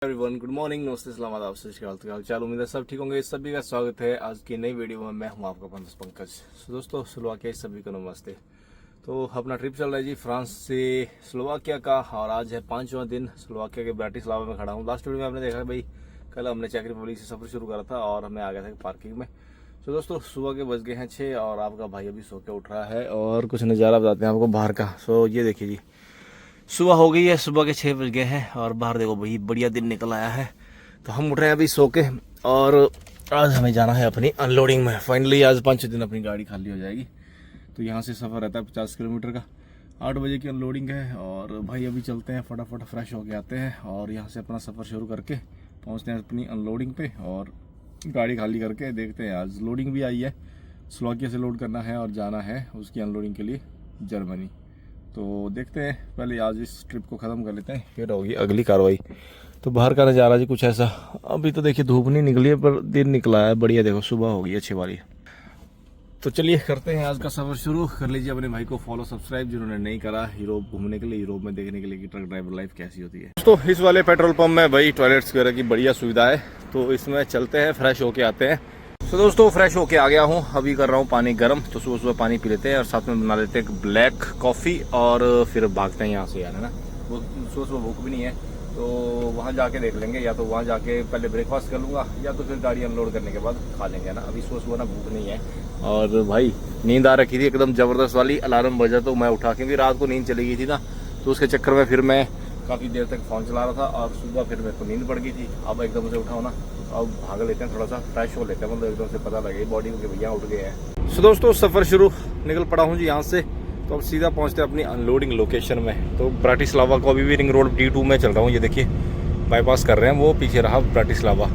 Everyone, good morning, नमस्ते, सलाम आप सत श्री अकाल। चाल उम्मीद है सब ठीक होंगे। सभी का स्वागत है आज की नई वीडियो में। मैं हूं आपका पंकज। दोस्तों, स्लोवाकिया सभी को नमस्ते। तो अपना ट्रिप चल रहा है जी फ्रांस से स्लोवाकिया का, और आज है 5वां दिन स्लोवाकिया के ब्राटिस्लावा में खड़ा हूँ। लास्ट वीडियो में आपने देखा भाई, कल हमने चेक रिपब्लिक से सफ़र शुरू करा था और मैं आ गया था पार्किंग में। तो दोस्तों, सुबह के बज गए हैं 6 और आपका भाई अभी सो के उठ रहा है और कुछ नज़ारा बताते हैं आपको बाहर का। सो ये देखिए जी, सुबह हो गई है, सुबह के 6 बज गए हैं और बाहर देखो भाई बढ़िया दिन निकल आया है। तो हम उठ रहे हैं अभी सो के और आज हमें जाना है अपनी अनलोडिंग में। फाइनली आज 5 दिन अपनी गाड़ी खाली हो जाएगी। तो यहाँ से सफ़र रहता है 50 किलोमीटर का। 8 बजे की अनलोडिंग है और भाई अभी चलते हैं, फटाफट फ्रेश होके आते हैं और यहाँ से अपना सफ़र शुरू करके पहुँचते हैं अपनी अनलोडिंग पे और गाड़ी खाली करके देखते हैं। आज लोडिंग भी आई है, स्लोवाकिया से लोड करना है और जाना है उसकी अनलोडिंग के लिए जर्मनी। तो देखते हैं, पहले आज इस ट्रिप को ख़त्म कर लेते हैं, फिर होगी अगली कार्रवाई। तो बाहर का नज़ारा जी कुछ ऐसा। अभी तो देखिए धूप नहीं निकली है पर दिन निकला है बढ़िया। देखो सुबह हो गई अच्छी वाली। तो चलिए करते हैं आज का सफ़र शुरू। कर लीजिए अपने भाई को फॉलो सब्सक्राइब जिन्होंने नहीं करा, यूरोप घूमने के लिए, यूरोप में देखने के लिए कि ट्रक ड्राइवर लाइफ कैसी होती है। तो इस वाले पेट्रोल पंप में भाई टॉयलेट्स वगैरह की बढ़िया सुविधा है, तो इसमें चलते हैं, फ्रेश होके आते हैं। तो दोस्तों, फ्रेश होके आ गया हूँ, अभी कर रहा हूँ पानी गर्म। तो सुबह सुबह पानी पी लेते हैं और साथ में बना लेते हैं एक ब्लैक कॉफ़ी और फिर भागते हैं यहाँ से यार, है ना। वो सुबह सुबह भूख भी नहीं है, तो वहाँ जाके देख लेंगे, या तो वहाँ जाके पहले ब्रेकफास्ट कर लूँगा या तो फिर गाड़ी अनलोड करने के बाद खा लेंगे ना। अभी सुबह सुबह ना भूख नहीं है और भाई नींद आ रखी थी एकदम ज़बरदस्त वाली। अलार्म बजा तो मैं उठा, क्योंकि रात को नींद चली गई थी ना, तो उसके चक्कर में फिर मैं काफ़ी देर तक फ़ोन चला रहा था और सुबह फिर मेरे को नींद पड़ गई थी। अब एकदम से उठाओ ना, अब भाग लेते हैं, थोड़ा सा फ्रेश हो लेते हैं, मतलब एकदम से पता लगे बॉडी को कि भैया उठ गए हैं। सो दोस्तों, सफ़र शुरू निकल पड़ा हूँ जी यहाँ से। तो अब सीधा पहुँचते हैं अपनी अनलोडिंग लोकेशन में। तो ब्राटिस्लावा को अभी भी रिंग रोड D2 में चल रहा हूँ, ये देखिए बाईपास कर रहे हैं, वो पीछे रहा ब्राटिस्लावा।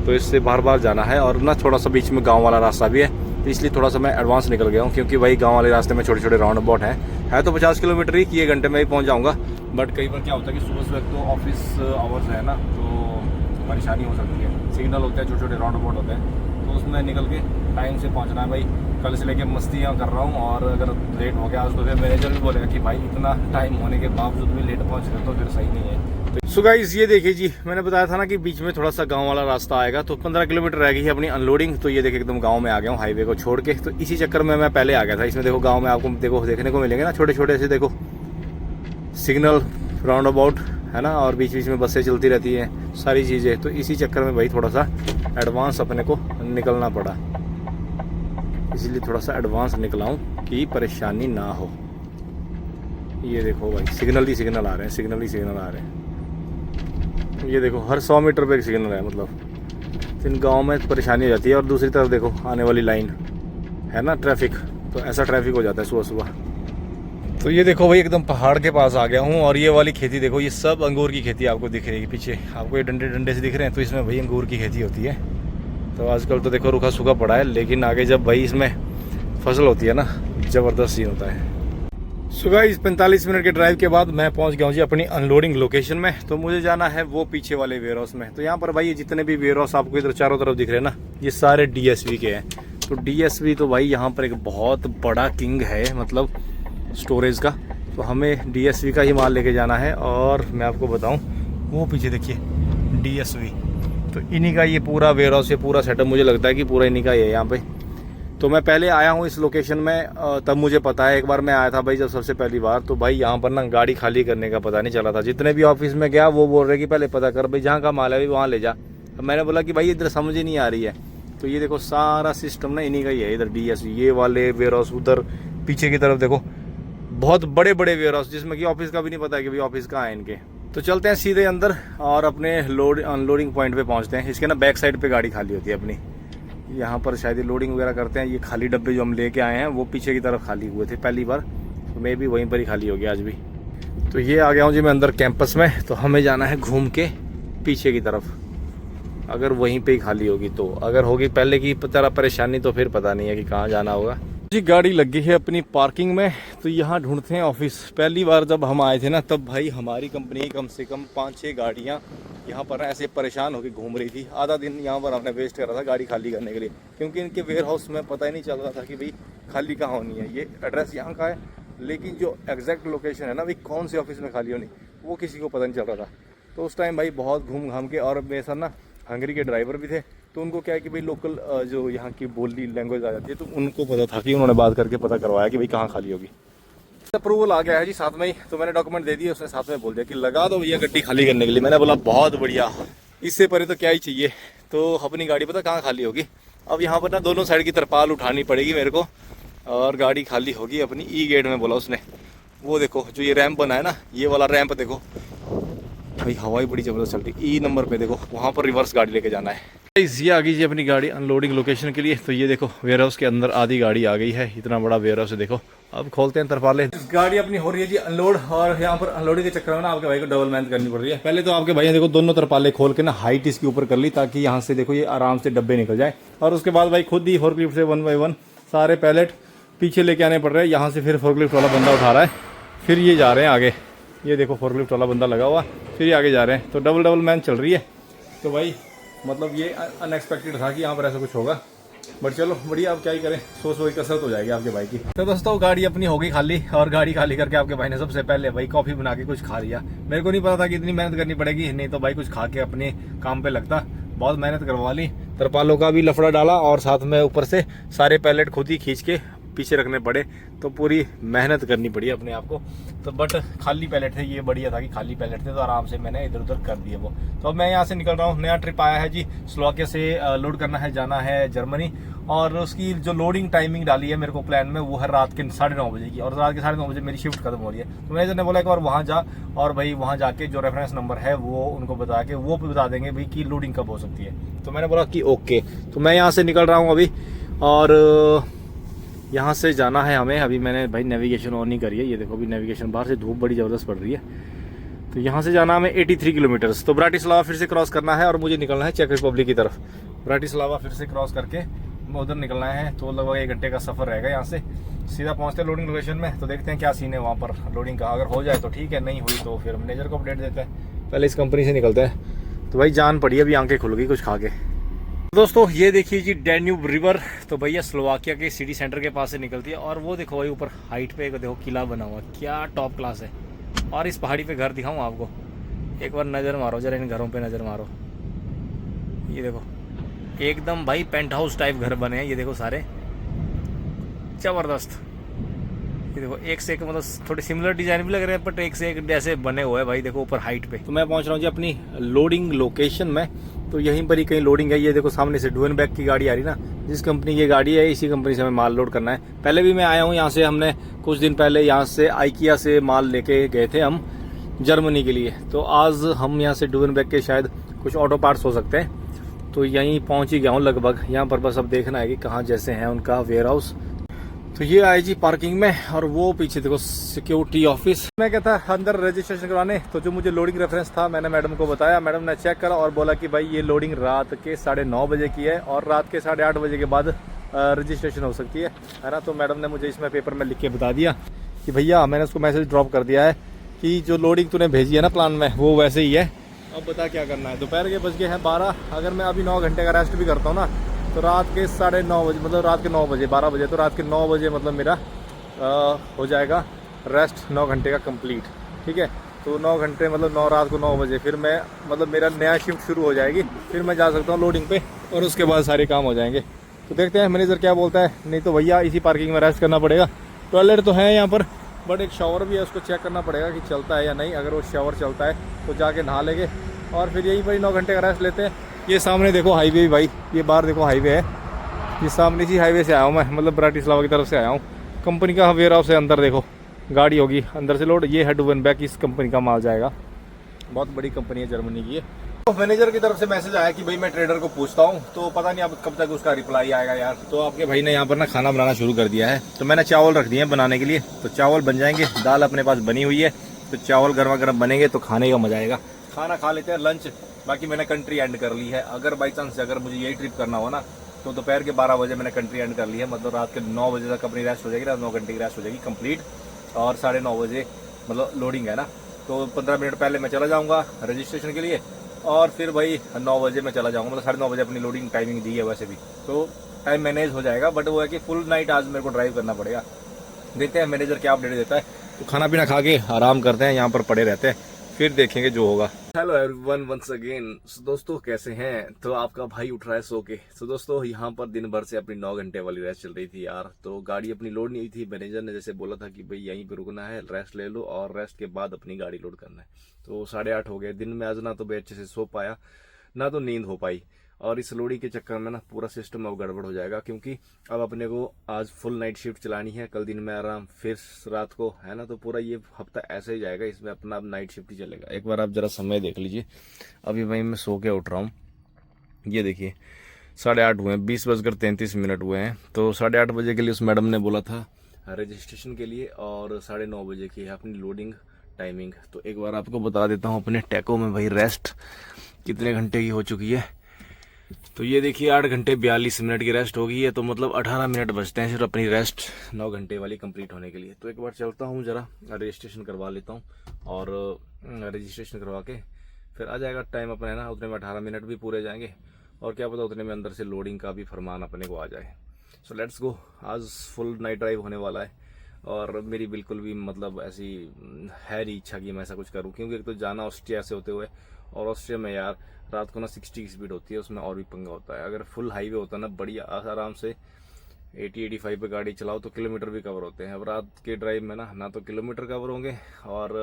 तो इससे बार बार जाना है और ना थोड़ा सा बीच में गाँव वाला रास्ता भी है, तो इसलिए थोड़ा सा मैं एडवांस निकल गया हूँ, क्योंकि भाई गाँव वाले रास्ते में छोटे छोटे राउंड अबाउट है तो 50 किलोमीटर ही, कि 1 घंटे में ही पहुँच जाऊँगा। बट कई बार क्या होता है कि सुबह सुबह तो ऑफिस आवर्स है ना, तो परेशानी हो सकती है। सिग्नल होते हैं, छोटे छोटे राउंड अबाउट होते हैं, तो उसमें निकल के टाइम से पहुंचना है भाई। कल से लेके मस्तियाँ कर रहा हूँ और अगर लेट हो गया आज तो फिर मैनेजर भी बोलेगा कि भाई इतना टाइम होने के बावजूद भी लेट पहुँच रहे, तो फिर सही नहीं है। सो गाइस, ये देखिए जी, मैंने बताया था ना कि बीच में थोड़ा सा गांव वाला रास्ता आएगा। तो 15 किलोमीटर रह गई है अपनी अनलोडिंग। तो ये देखिए एकदम गांव में आ गया हूँ हाईवे को छोड़ के। तो इसी चक्कर में मैं पहले आ गया था। इसमें देखो गांव में आपको देखो देखने को मिलेंगे ना छोटे छोटे से, देखो सिग्नल, राउंड अबाउट, है ना, और बीच बीच में बसें चलती रहती हैं, सारी चीज़ें। तो इसी चक्कर में भाई थोड़ा सा एडवांस अपने को निकलना पड़ा, इसीलिए थोड़ा सा एडवांस निकला हूँ कि परेशानी ना हो। ये देखो भाई सिग्नल ही सिग्नल आ रहे हैं, सिग्नल ही सिग्नल आ रहे हैं। ये देखो हर 100 मीटर पे एक सिग्नल है, मतलब इन गाँव में परेशानी हो जाती है। और दूसरी तरफ देखो आने वाली लाइन है ना, ट्रैफिक, तो ऐसा ट्रैफिक हो जाता है सुबह सुबह। तो ये देखो भाई एकदम पहाड़ के पास आ गया हूँ और ये वाली खेती देखो, ये सब अंगूर की खेती आपको दिख रही है पीछे, आपको ये डंडे डंडे से दिख रहे हैं, तो इसमें भाई अंगूर की खेती होती है। तो आजकल तो देखो रूखा सूखा पड़ा है, लेकिन आगे जब भाई इसमें फसल होती है ना, ज़बरदस्त सीन होता है। सो गाइस, 45 मिनट के ड्राइव के बाद मैं पहुंच गया हूँ जी अपनी अनलोडिंग लोकेशन में। तो मुझे जाना है वो पीछे वाले वेयर हाउस में। तो यहाँ पर भाई ये जितने भी वेयर हाउस आपको इधर चारों तरफ दिख रहे हैं ना, ये सारे DSV के हैं। तो DSV तो भाई यहाँ पर एक बहुत बड़ा किंग है, मतलब स्टोरेज का। तो हमें DSV का ही माल लेके जाना है। और मैं आपको बताऊं, वो पीछे देखिए DSV, तो इन्हीं का ये पूरा वेयर हाउस, ये पूरा सेटअप मुझे लगता है कि पूरा इन्हीं का ही है यहाँ पे। तो मैं पहले आया हूँ इस लोकेशन में, तब मुझे पता है। एक बार मैं आया था भाई जब सबसे पहली बार, तो भाई यहाँ पर ना गाड़ी खाली करने का पता नहीं चला था। जितने भी ऑफिस में गया वो बोल रहे कि पहले पता कर भाई, जहाँ का माल है वहाँ ले जा। अब मैंने बोला कि भाई इधर समझ ही नहीं आ रही है। तो ये देखो सारा सिस्टम ना इन्हीं का ही है, इधर DSV, ये वाले वेयर हाउस, उधर पीछे की तरफ देखो बहुत बड़े बड़े वेयर हाउस, जिसमें कि ऑफिस का भी नहीं पता है कि भाई ऑफिस कहाँ है इनके। तो चलते हैं सीधे अंदर और अपने अनलोडिंग पॉइंट पे पहुंचते हैं। इसके ना बैक साइड पे गाड़ी खाली होती है अपनी, यहाँ पर शायद ये लोडिंग वगैरह करते हैं। ये खाली डब्बे जो हम लेके आए हैं वो पीछे की तरफ खाली हुए थे पहली बार, तो मैं भी वहीं पर ही खाली हो गया आज भी। तो ये आ गया हूँ जी मैं अंदर कैंपस में। तो हमें जाना है घूम के पीछे की तरफ, अगर वहीं पे ही खाली होगी तो। अगर होगी पहले की तरह परेशानी तो फिर पता नहीं है कि कहाँ जाना होगा जी। गाड़ी लगी है अपनी पार्किंग में। तो यहाँ ढूंढते हैं ऑफिस। पहली बार जब हम आए थे ना, तब भाई हमारी कंपनी कम से कम 5-6 गाड़ियाँ यहाँ पर ऐसे परेशान होकर घूम रही थी। आधा दिन यहाँ पर हमने वेस्ट करा था गाड़ी खाली करने के लिए, क्योंकि इनके वेयर हाउस में पता ही नहीं चल रहा था कि भाई खाली कहाँ होनी है। ये एड्रेस यहाँ का है, लेकिन जो एग्जैक्ट लोकेशन है ना भाई कौन से ऑफिस में खाली होनी, वो किसी को पता नहीं चल रहा था। तो उस टाइम भाई बहुत घूम घाम के, और मेरे साथ ना हंगरी के ड्राइवर भी थे, तो उनको क्या है कि भाई लोकल जो यहाँ की बोली लैंग्वेज आ जाती है, तो उनको पता था कि उन्होंने बात करके पता करवाया कि भाई कहाँ खाली होगी। अप्रूवल आ गया है जी साथ में ही, तो मैंने डॉक्यूमेंट दे दिए, उसने साथ में बोल दिया कि लगा दो भैया गड्डी खाली करने के लिए। मैंने बोला बहुत बढ़िया, इससे परे तो क्या ही चाहिए। तो अपनी गाड़ी पता कहाँ खाली होगी, अब यहाँ पर ना दोनों साइड की तरपाल उठानी पड़ेगी मेरे को, और गाड़ी खाली होगी अपनी ई गेट में। बोला उसने, वो देखो जो ये रैंप बना है ना, ये वाला रैंप देखो भाई, हवा ही बड़ी ज़बरदस्त चलती है। ई नंबर पे देखो, वहाँ पर रिवर्स गाड़ी लेके जाना है। ये आ गई जी अपनी गाड़ी अनलोडिंग लोकेशन के लिए। तो ये देखो वेयर हाउस के अंदर आधी गाड़ी आ गई है, इतना बड़ा वेयर हाउस है देखो। अब खोलते हैं तरपाले। गाड़ी अपनी हो रही है जी अनलोड, और यहाँ पर अनलोडिंग के चक्कर में ना आपके भाई को डबल मेहनत करनी पड़ रही है। पहले तो आपके भाई ने देखो दोनों तरपाले खोल के ना हाइट इसके ऊपर कर ली, ताकि यहाँ से देखो ये आराम से डब्बे निकल जाए। और उसके बाद भाई खुद ही फोर्कलिफ्ट से 1 बाय 1 सारे पैलेट पीछे लेके आने पड़ रहे हैं। यहाँ से फिर फोर्कलिफ्ट वाला बंदा उठा रहा है, फिर ये जा रहे हैं आगे। ये देखो फोर्कलिफ्ट वाला बंदा लगा हुआ, फिर ये आगे जा रहे हैं। तो डबल मेहनत चल रही है। तो भाई मतलब ये अनएक्सपेक्टेड था कि यहाँ पर ऐसा कुछ होगा, बट चलो बढ़िया, अब क्या ही करें, सोच वही कसरत हो जाएगी आपके भाई की। तो दोस्तों गाड़ी अपनी हो गई खाली, और गाड़ी खाली करके आपके भाई ने सबसे पहले भाई कॉफ़ी बना के कुछ खा लिया। मेरे को नहीं पता था कि इतनी मेहनत करनी पड़ेगी, नहीं तो भाई कुछ खा के अपने काम पे लगता। बहुत मेहनत करवा ली, तरपालों का भी लफड़ा डाला, और साथ में ऊपर से सारे पैलेट खुद ही खींच के पीछे रखने पड़े। तो पूरी मेहनत करनी पड़ी अपने आप को। तो बट खाली पैलेट थे, ये बढ़िया था कि खाली पैलेट थे, तो आराम से मैंने इधर उधर कर दिए वो। तो अब मैं यहाँ से निकल रहा हूँ। नया ट्रिप आया है जी, स्लोवाकिया से लोड करना है, जाना है जर्मनी। और उसकी जो लोडिंग टाइमिंग डाली है मेरे को प्लान में, वो है रात के 9:30 बजे की, और रात के 9:30 बजे मेरी शिफ्ट खत्म हो रही है। तो मैनेजर ने बोला एक बार वहाँ जा, और भाई वहाँ जाके जो रेफरेंस नंबर है वो उनको बता के वो बता देंगे भाई कि लोडिंग कब हो सकती है। तो मैंने बोला कि ओके। तो मैं यहाँ से निकल रहा हूँ अभी, और यहाँ से जाना है हमें। अभी मैंने भाई नेविगेशन ऑन नहीं करी है, ये देखो अभी नेविगेशन, बाहर से धूप बड़ी ज़बरदस्त पड़ रही है। तो यहाँ से जाना हमें 83 किलोमीटर्स। तो ब्राटिस्लावा फिर से क्रॉस करना है, और मुझे निकलना है चेक रिपब्लिक की तरफ। ब्राटिस्लावा फिर से क्रॉस करके उधर निकलना है। तो लगभग 1 घंटे का सफ़र रहेगा। यहाँ से सीधा पहुँचते हैं लोडिंग लोकेशन में। तो देखते हैं क्या सीन है वहाँ पर लोडिंग का। अगर हो जाए तो ठीक है, नहीं हुई तो फिर मैनेजर को अपडेट देते हैं। पहले इस कंपनी से निकलते हैं। तो भाई जान पड़ी, अभी आंखें खुल गई कुछ खा के। दोस्तों ये देखिए जी डैन्यूब रिवर। तो भैया स्लोवाकिया के सिटी सेंटर के पास से निकलती है, और वो देखो भाई ऊपर हाइट पे देखो किला बना हुआ, क्या टॉप क्लास है। और इस पहाड़ी पे घर दिखाऊं आपको, एक बार नज़र मारो जरा, इन घरों पे नज़र मारो। ये देखो एकदम भाई पेंट हाउस टाइप घर बने हैं, ये देखो सारे ज़बरदस्त। ये देखो एक से एक, मतलब थोड़े सिमिलर डिजाइन भी लग रहे हैं, बट एक से एक ऐसे बने हुए हैं भाई, देखो ऊपर हाइट पे। तो मैं पहुंच रहा हूँ जी अपनी लोडिंग लोकेशन में। तो यहीं पर ही कहीं लोडिंग है। ये देखो सामने से डुएनबैक की गाड़ी आ रही ना, जिस कंपनी की गाड़ी है इसी कंपनी से हमें माल लोड करना है। पहले भी मैं आया हूँ यहाँ से, हमने कुछ दिन पहले यहाँ से आइकिया से माल लेके गए थे हम जर्मनी के लिए। तो आज हम यहाँ से डुएनबैक के शायद कुछ ऑटो पार्ट्स हो सकते हैं। तो यहीं पहुँच ही गया हूँ लगभग। यहाँ पर बस अब देखना है कि कहाँ जैसे हैं उनका वेयर हाउस। तो ये आए जी पार्किंग में, और वो पीछे देखो सिक्योरिटी ऑफिस। मैं कहता अंदर रजिस्ट्रेशन करवाने। तो जो मुझे लोडिंग रेफरेंस था मैंने मैडम को बताया, मैडम ने चेक करा और बोला कि भाई ये लोडिंग रात के 9:30 बजे की है, और रात के 8:30 बजे के बाद रजिस्ट्रेशन हो सकती है ना। तो मैडम ने मुझे इसमें पेपर में लिख के बता दिया कि भैया, मैंने उसको मैसेज ड्रॉप कर दिया है कि जो लोडिंग तूने भेजी है ना प्लान में, वो वैसे ही है। अब बता क्या करना है। दोपहर के बज गए हैं 12। अगर मैं अभी 9 घंटे का रेस्ट भी करता हूँ ना, तो रात के 9:30 बजे, मतलब रात के 9 बजे 12 बजे, तो रात के 9 बजे मतलब मेरा हो जाएगा रेस्ट 9 घंटे का कंप्लीट। ठीक है, तो 9 घंटे मतलब रात को 9 बजे फिर मैं, मतलब मेरा नया शिफ्ट शुरू हो जाएगी। फिर मैं जा सकता हूँ लोडिंग पे, और उसके बाद सारे काम हो जाएंगे। तो देखते हैं मैनेजर क्या बोलता है। नहीं तो भैया इसी पार्किंग में रेस्ट करना पड़ेगा। टॉयलेट तो है यहाँ पर, बट एक शावर भी है, उसको चेक करना पड़ेगा कि चलता है या नहीं। अगर वो शावर चलता है तो जाके नहा लेंगे, और फिर यहीं पर ही 9 घंटे का रेस्ट लेते हैं। ये सामने देखो हाईवे भी भाई, ये बाहर देखो हाईवे है। ये सामने इसी हाईवे से आया हूँ मैं, मतलब ब्राटिस्लावा की तरफ से आया हूँ। कंपनी का वेयर हाउस है, अंदर देखो गाड़ी होगी अंदर से लोड। ये है डुएनबैक, इस कंपनी का माल जाएगा। बहुत बड़ी कंपनी है जर्मनी की है। तो मैनेजर की तरफ से मैसेज आया कि भाई मैं ट्रेडर को पूछता हूँ। तो पता नहीं अब कब तक उसका रिप्लाई आएगा यार। तो आपके भाई ने यहाँ पर ना खाना बनाना शुरू कर दिया है। तो मैंने चावल रख दिए हैं बनाने के लिए। तो चावल बन जाएंगे, दाल अपने पास बनी हुई है। तो चावल गर्मा गर्म बनेंगे तो खाने का मजा आएगा। खाना खा लेते हैं लंच। बाकी मैंने कंट्री एंड कर ली है। अगर बाई चांस अगर मुझे यही ट्रिप करना हो ना, तो दोपहर के 12 बजे मैंने कंट्री एंड कर ली है। मतलब रात के 9 बजे तक अपनी रेस्ट हो जाएगी, रात 9 घंटे की रेस्ट हो जाएगी कंप्लीट। और 9:30 बजे मतलब लोडिंग है ना, तो 15 मिनट पहले मैं चला जाऊँगा रजिस्ट्रेशन के लिए, और फिर भाई 9 बजे मैं चला जाऊँगा। मतलब 9:30 बजे अपनी लोडिंग टाइमिंग दी है वैसे भी, तो टाइम मैनेज हो जाएगा। बट वो है कि फुल नाइट आज मेरे को ड्राइव करना पड़ेगा। देखते हैं मैनेजर क्या अपडेट देता है। तो खाना पीना खा के आराम करते हैं, यहाँ पर पड़े रहते हैं, फिर देखेंगे जो होगा। Hello everyone once again. दोस्तों कैसे हैं? तो आपका भाई उठ रहा है सो के। तो दोस्तों यहाँ पर दिन भर से अपनी 9 घंटे वाली रेस्ट चल रही थी यार। तो गाड़ी अपनी लोड नहीं हुई थी। मैनेजर ने जैसे बोला था कि भाई यहीं पे रुकना है, रेस्ट ले लो और रेस्ट के बाद अपनी गाड़ी लोड करना है। तो 8:30 हो गए। दिन में आज ना तो मैं अच्छे से सो पाया ना तो नींद हो पाई। और इस लोडी के चक्कर में ना पूरा सिस्टम अब गड़बड़ हो जाएगा, क्योंकि अब अपने को आज फुल नाइट शिफ्ट चलानी है। कल दिन में आराम, फिर रात को, है ना। तो पूरा ये हफ्ता ऐसे ही जाएगा, इसमें अपना अब नाइट शिफ्ट ही चलेगा। एक बार आप जरा समय देख लीजिए। अभी वहीं मैं सो के उठ रहा हूँ। ये देखिए 8:30 हुए हैं, 20:33 हुए हैं। तो 8:30 बजे के लिए उस मैडम ने बोला था रजिस्ट्रेशन के लिए, और 9:30 बजे की है अपनी लोडिंग टाइमिंग। तो एक बार आपको बता देता हूँ अपने टैको में भाई रेस्ट कितने घंटे की हो चुकी है। तो ये देखिए 8 घंटे 42 मिनट की रेस्ट हो गई है। तो मतलब 18 मिनट बचते हैं सिर्फ अपनी रेस्ट 9 घंटे वाली कंप्लीट होने के लिए। तो एक बार चलता हूँ, जरा रजिस्ट्रेशन करवा लेता हूँ, और रजिस्ट्रेशन करवा के फिर आ जाएगा टाइम अपना, है ना। उतने में 18 मिनट भी पूरे जाएंगे, और क्या पता उतने में अंदर से लोडिंग का भी फरमान अपने को आ जाए। So let's go. आज फुल नाइट ड्राइव होने वाला है, और मेरी बिल्कुल भी मतलब ऐसी है नहीं इच्छा कि मैं ऐसा कुछ करूँ, क्योंकि एक तो जाना ऑस्ट्रिया से होते हुए, और ऑस्ट्रिया में यार रात को ना 60 की स्पीड होती है, उसमें और भी पंगा होता है। अगर फुल हाईवे होता है ना, बढ़िया आराम से 80-85 पे गाड़ी चलाओ तो किलोमीटर भी कवर होते हैं। अब रात के ड्राइव में ना तो किलोमीटर कवर होंगे और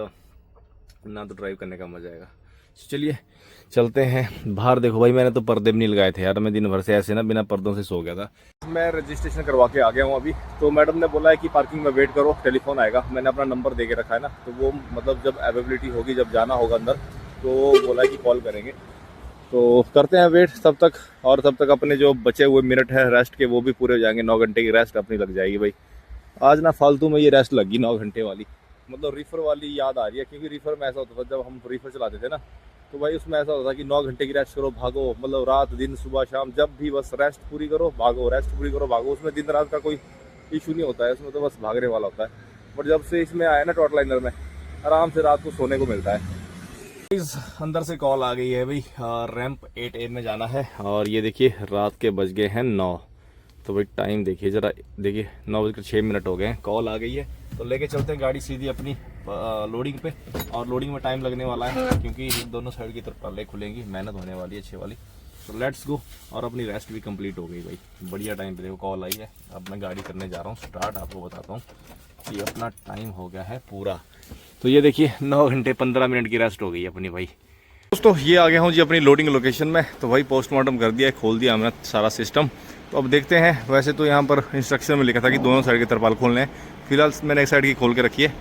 ना तो ड्राइव करने का मजा आएगा। चलिए चलते हैं बाहर। देखो भाई मैंने तो पर्दे भी नहीं लगाए थे यार, मैं दिन भर से ऐसे ना बिना पर्दों से सो गया था। मैं रजिस्ट्रेशन करवा के आ गया हूँ अभी। तो मैडम ने बोला है कि पार्किंग में वेट करो, टेलीफोन आएगा। मैंने अपना नंबर दे के रखा है ना, तो वो मतलब जब अवेलेबिलिटी होगी, जब जाना होगा अंदर, तो बोला है कि कॉल करेंगे। तो करते हैं वेट तब तक, और तब तक अपने जो बचे हुए मिनट है रेस्ट के वो भी पूरे हो जाएंगे। 9 घंटे की रेस्ट अपनी लग जाएगी भाई। आज ना फालतू में ये रेस्ट लगी 9 घंटे वाली, मतलब रिफर वाली याद आ रही है। क्योंकि रिफर में ऐसा होता था, जब हम रिफर चलाते थे ना, तो भाई उसमें ऐसा होता था कि 9 घंटे की रेस्ट करो, भागो, मतलब रात दिन सुबह शाम जब भी बस रेस्ट पूरी करो भागो, रेस्ट पूरी करो भागो। उसमें दिन रात का कोई इशू नहीं होता है, उसमें तो बस भागने वाला होता है। बट जब से इसमें आया ना टॉट लाइनर में, आराम से रात को सोने को मिलता है। अंदर से कॉल आ गई है भाई, रैंप 8A में जाना है। और ये देखिए रात के बज गए हैं 9। तो भाई टाइम देखिए जरा, देखिए 9:06 हो गए हैं। कॉल आ गई है, तो लेके चलते हैं गाड़ी सीधी अपनी लोडिंग पे। और लोडिंग में टाइम लगने वाला है, क्योंकि दोनों साइड की तरफ पल्ले खुलेंगी, मेहनत होने वाली है अच्छी वाली। तो लेट्स गो। और अपनी रेस्ट भी कंप्लीट हो गई भाई, बढ़िया टाइम पे देखो कॉल आई है। अब मैं गाड़ी करने जा रहा हूँ स्टार्ट। आपको बताता हूँ कि अपना टाइम हो गया है पूरा। तो ये देखिए 9 घंटे 15 मिनट की रेस्ट हो गई अपनी भाई। दोस्तों ये आ गया हूँ जी अपनी लोडिंग लोकेशन में। तो भाई पोस्टमार्टम कर दिया है, खोल दिया हमने सारा सिस्टम। तो अब देखते हैं। वैसे तो यहाँ पर इंस्ट्रक्शन में लिखा था कि दोनों साइड के तरपाल खोलने हैं। फिलहाल मैंने एक साइड की खोल के रखी है।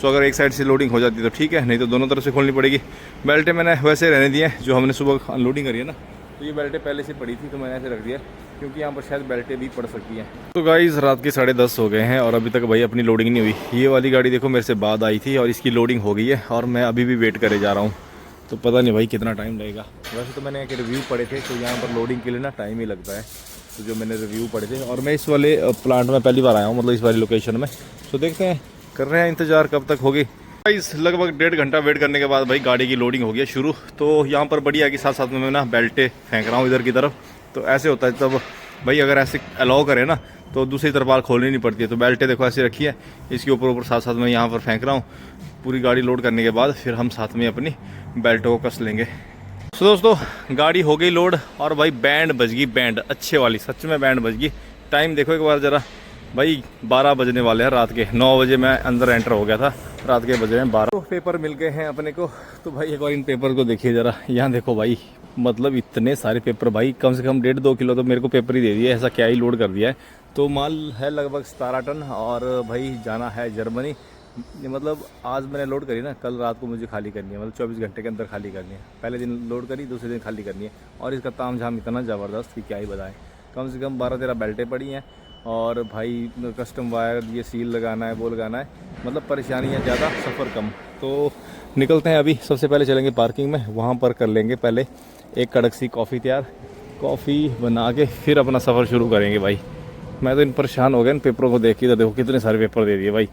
सो अगर एक साइड से लोडिंग हो जाती है तो ठीक है, नहीं तो दोनों तरफ से खोलनी पड़ेगी। बेल्टें मैंने वैसे रहने दी हैं, जो हमने सुबह अनलोडिंग करी है ना, तो ये बेल्टें पहले से पड़ी थी, तो मैंने ऐसे रख दिया, क्योंकि यहाँ पर शायद बेल्टें भी पड़ सकती हैं। तो गाइस रात के 10:30 हो गए हैं, और अभी तक भाई अपनी लोडिंग नहीं हुई। ये वाली गाड़ी देखो मेरे से बाद आई थी, और इसकी लोडिंग हो गई है, और मैं अभी भी वेट करे जा रहा हूँ। तो पता नहीं भाई कितना टाइम लगेगा। वैसे तो मैंने एक रिव्यू पढ़े थे, तो यहाँ पर लोडिंग के लिए ना टाइम ही लगता है। तो जो मैंने रिव्यू पढ़े थे, और मैं इस वाले प्लांट में पहली बार आया हूँ, मतलब इस वाली लोकेशन में। तो देखते हैं, कर रहे हैं इंतज़ार कब तक होगी। इस लगभग 1.5 घंटा वेट करने के बाद भाई गाड़ी की लोडिंग हो गई है शुरू। तो यहाँ पर बढ़िया कि साथ साथ में मैं ना बेल्टें फेंक रहा हूँ इधर की तरफ। तो ऐसे होता है तब भाई, अगर ऐसे अलाउ करें ना तो दूसरी तरपाल खोलनी नहीं पड़ती है। तो बेल्टें देखो ऐसे रखी है, इसके ऊपर साथ साथ में यहाँ पर फेंक रहा हूँ। पूरी गाड़ी लोड करने के बाद फिर हम साथ में अपनी बेल्टों को कस लेंगे। तो दोस्तों गाड़ी हो गई लोड, और भाई बैंड बज गई, बैंड अच्छे वाली, सच में बैंड बज गई। टाइम देखो एक बार ज़रा भाई, 12 बजने वाले हैं रात के। 9 बजे मैं अंदर एंटर हो गया था, रात के बज रहे हैं 12। तो पेपर मिल गए हैं अपने को। तो भाई एक बार इन पेपर को देखिए ज़रा, यहाँ देखो भाई, मतलब इतने सारे पेपर भाई, कम से कम 1.5-2 किलो तो मेरे को पेपर ही दे दिए, ऐसा क्या ही लोड कर दिया है। तो माल है लगभग 17 टन, और भाई जाना है जर्मनी। मतलब आज मैंने लोड करी ना, कल रात को मुझे खाली करनी है, मतलब 24 घंटे के अंदर खाली करनी है। पहले दिन लोड करी, दूसरे दिन खाली करनी है। और इसका ताम झाम इतना ज़बरदस्त कि क्या ही बताएं। कम से कम 12-13 बेल्टें पड़ी हैं, और भाई कस्टम वायर, ये सील लगाना है, वो लगाना है, मतलब परेशानियाँ ज़्यादा, सफ़र कम। तो निकलते हैं अभी। सबसे पहले चलेंगे पार्किंग में, वहाँ पर कर लेंगे पहले एक कड़क सी कॉफ़ी तैयार। कॉफ़ी बना के फिर अपना सफ़र शुरू करेंगे भाई। मैं तो इन परेशान हो गया इन पेपरों को देख के। तो देखो कितने सारे पेपर दे दिए भाई,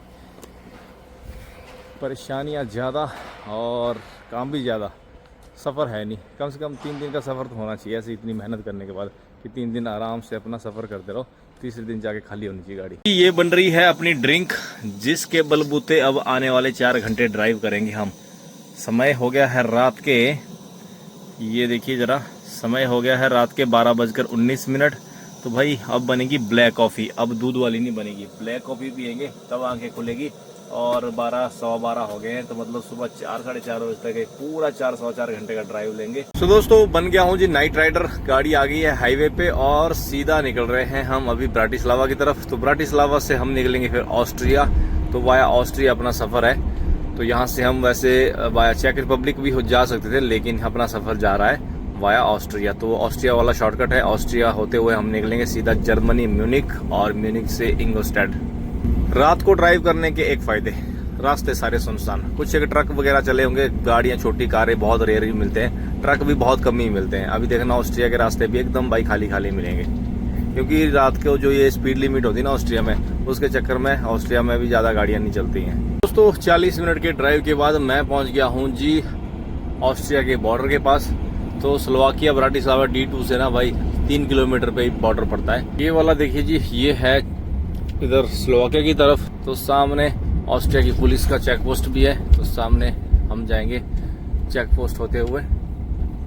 परेशानियाँ ज़्यादा और काम भी ज़्यादा। सफ़र है नहीं, कम से कम 3 दिन का सफ़र तो होना चाहिए ऐसे इतनी मेहनत करने के बाद, कि 3 दिन आराम से अपना सफ़र करते रहो, तीसरे दिन जाके खाली होनी चाहिए गाड़ी। ये बन रही है अपनी ड्रिंक, जिसके बलबूते अब आने वाले 4 घंटे ड्राइव करेंगे हम। समय हो गया है रात के, ये देखिए ज़रा, समय हो गया है रात के 12:19। तो भाई अब बनेगी ब्लैक कॉफ़ी, अब दूध वाली नहीं बनेगी, ब्लैक कॉफ़ी पियेंगे तब आंखें खुलेगी। और 12 सवा 12 हो गए हैं, तो मतलब सुबह 4 साढ़े 4 बजे तक एक पूरा 4 घंटे का ड्राइव लेंगे। तो दोस्तों बन गया हूँ जी नाइट राइडर, गाड़ी आ गई है हाईवे पे और सीधा निकल रहे हैं हम अभी ब्राटिस्लावा की तरफ। तो ब्राटिस्लावा से हम निकलेंगे फिर ऑस्ट्रिया, तो वाया ऑस्ट्रिया अपना सफ़र है। तो यहाँ से हम वैसे वाया चेक रिपब्लिक भी जा सकते थे, लेकिन अपना सफ़र जा रहा है वाया ऑस्ट्रिया। तो ऑस्ट्रिया वाला शॉर्टकट है, ऑस्ट्रिया होते हुए हम निकलेंगे सीधा जर्मनी म्यूनिक, और म्यूनिक से इंगोस्टेड। रात को ड्राइव करने के एक फायदे, रास्ते सारे सुनसान, कुछ एक ट्रक वगैरह चले होंगे, गाड़ियां छोटी कारें बहुत रेयर ही मिलते हैं, ट्रक भी बहुत कम ही मिलते हैं। अभी देखना ऑस्ट्रिया के रास्ते भी एकदम भाई खाली खाली मिलेंगे, क्योंकि रात को जो ये स्पीड लिमिट होती है ना ऑस्ट्रिया में, उसके चक्कर में ऑस्ट्रिया में भी ज़्यादा गाड़ियाँ नहीं चलती हैं। दोस्तों 40 मिनट के ड्राइव के बाद मैं पहुँच गया हूँ जी ऑस्ट्रिया के बॉर्डर के पास। तो स्लोवाकिया ब्राटिस्लावा D2 से ना भाई 3 किलोमीटर पे ही बॉर्डर पड़ता है। ये वाला देखिए जी, ये है इधर स्लोवाकिया की तरफ, तो सामने ऑस्ट्रिया की पुलिस का चेक पोस्ट भी है, तो सामने हम जाएंगे चेक पोस्ट होते हुए।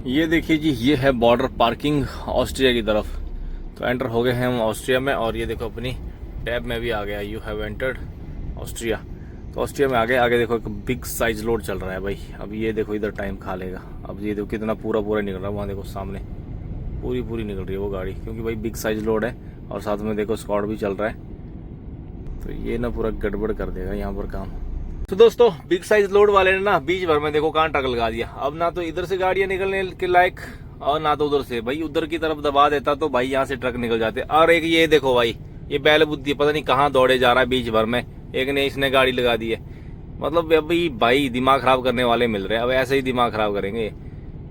ये देखिए जी, ये है बॉर्डर पार्किंग ऑस्ट्रिया की तरफ। तो एंटर हो गए हैं हम ऑस्ट्रिया में, और ये देखो अपनी टैब में भी आ गया यू हैव एंटर्ड ऑस्ट्रिया। तो ऑस्ट्रिया में आगे देखो एक बिग साइज लोड चल रहा है भाई। अब ये देखो इधर टाइम खा लेगा। अब ये देखो कितना पूरा निकल रहा है, वहाँ देखो सामने पूरी निकल रही है वो गाड़ी, क्योंकि भाई बिग साइज लोड है, और साथ में देखो स्क्वाड भी चल रहा है। तो ये ना पूरा गड़बड़ कर देगा यहाँ पर काम। तो दोस्तों बिग साइज लोड वाले ने ना बीच भर में देखो कहाँ ट्रक लगा दिया। अब ना तो इधर से गाड़ियाँ निकलने के लायक, और ना तो उधर से। भाई उधर की तरफ दबा देता तो भाई यहाँ से ट्रक निकल जाते। और एक ये देखो भाई, ये बैल बुद्धि पता नहीं कहाँ दौड़े जा रहा है बीच भर में, एक ने इसने गाड़ी लगा दी है। मतलब अभी भाई दिमाग खराब करने वाले मिल रहे हैं, अब ऐसे ही दिमाग खराब करेंगे